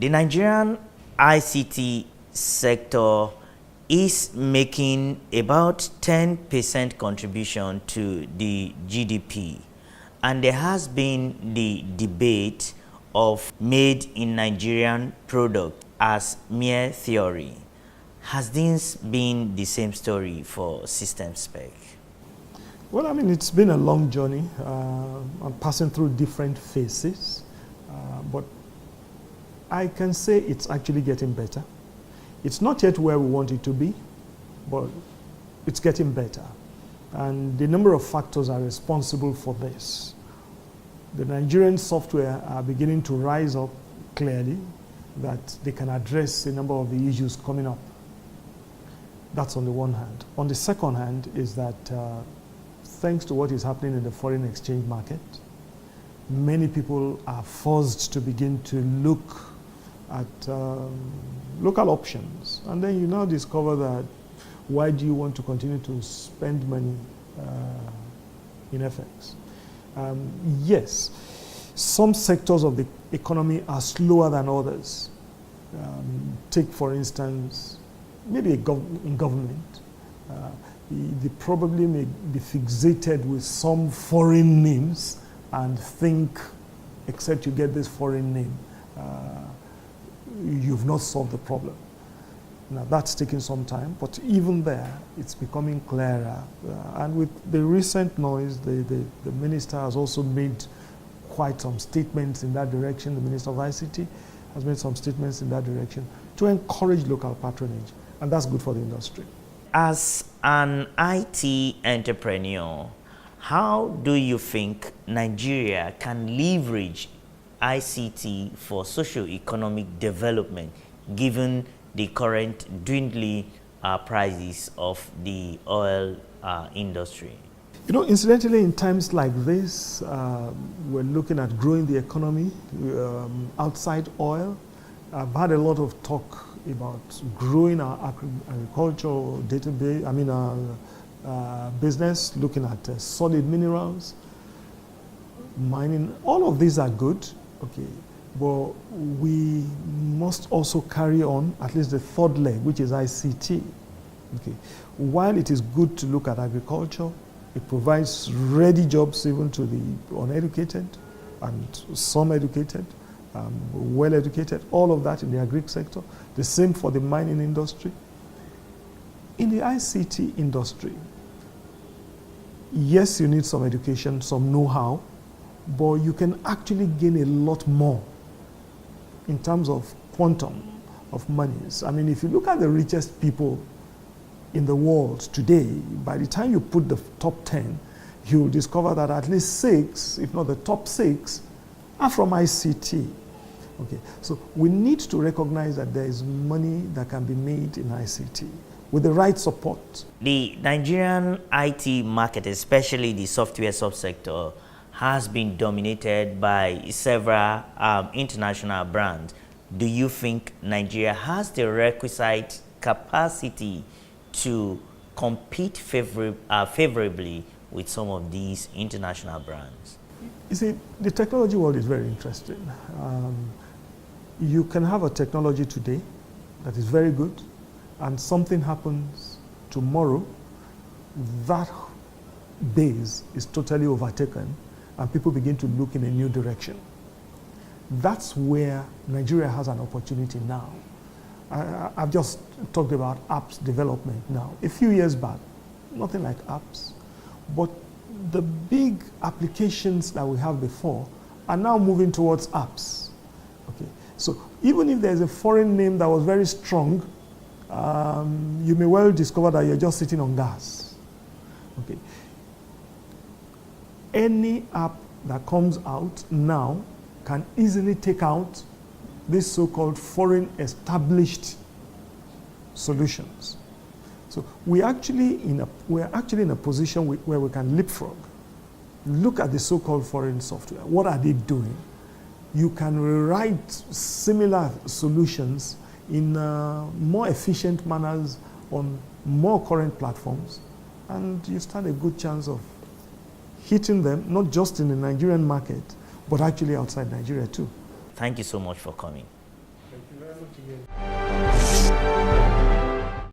The Nigerian ICT sector is making about 10% contribution to the GDP, and there has been the debate of made in Nigerian product as mere theory. Has this been the same story for System Spec? Well, I mean, it's been a long journey. I'm passing through different phases, but I can say it's actually getting better. It's not yet where we want it to be, but it's getting better. And the number of factors are responsible for this. The Nigerian software are beginning to rise up clearly that they can address a number of the issues coming up. That's on the one hand. On the second hand is that thanks to what is happening in the foreign exchange market, many people are forced to begin to look at local options. And then you now discover that why do you want to continue to spend money in FX? Yes, some sectors of the economy are slower than others. Take, for instance, maybe in government. They probably may be fixated with some foreign names and think, except you get this foreign name, you've not solved the problem. Now that's taking some time, but even there, it's becoming clearer. And with the recent noise, the minister has also made quite some statements in that direction. The Minister of ICT has made some statements in that direction to encourage local patronage, and that's good for the industry. As an IT entrepreneur, how do you think Nigeria can leverage ICT for socio-economic development given the current dwindling prices of the oil industry? You know, incidentally, in times like this, we're looking at growing the economy outside oil. I've had a lot of talk about growing our agricultural database, our business, looking at solid minerals, mining. All of these are good, okay, but we must also carry on at least the third leg, which is ICT. Okay. While it is good to look at agriculture, it provides ready jobs even to the uneducated and some educated, well-educated, all of that in the agri sector. The same for the mining industry. In the ICT industry, yes, you need some education, some know-how, but you can actually gain a lot more in terms of quantum of monies. I mean, if you look at the richest people in the world today, by the time you put the top 10, you'll discover that at least 6, if not the top 6, are from ICT. Okay, so we need to recognize that there is money that can be made in ICT with the right support. The Nigerian IT market, especially the software subsector, has been dominated by several international brands. Do you think Nigeria has the requisite capacity to compete favorably with some of these international brands? You see, the technology world is very interesting. You can have a technology today that is very good, and something happens tomorrow, that base is totally overtaken, and people begin to look in a new direction. That's where Nigeria has an opportunity now. I've just talked about apps development now. A few years back, nothing like apps, but the big applications that we have before are now moving towards apps. Okay, so even if there's a foreign name that was very strong, you may well discover that you're just sitting on gas. Okay, any app that comes out now can easily take out these so-called foreign established solutions. So we're actually in a position where we can leapfrog. Look at the so-called foreign software. What are they doing? You can rewrite similar solutions in more efficient manners on more current platforms, and you stand a good chance of hitting them, not just in the Nigerian market, but actually outside Nigeria too. Thank you so much for coming. Thank you very much again.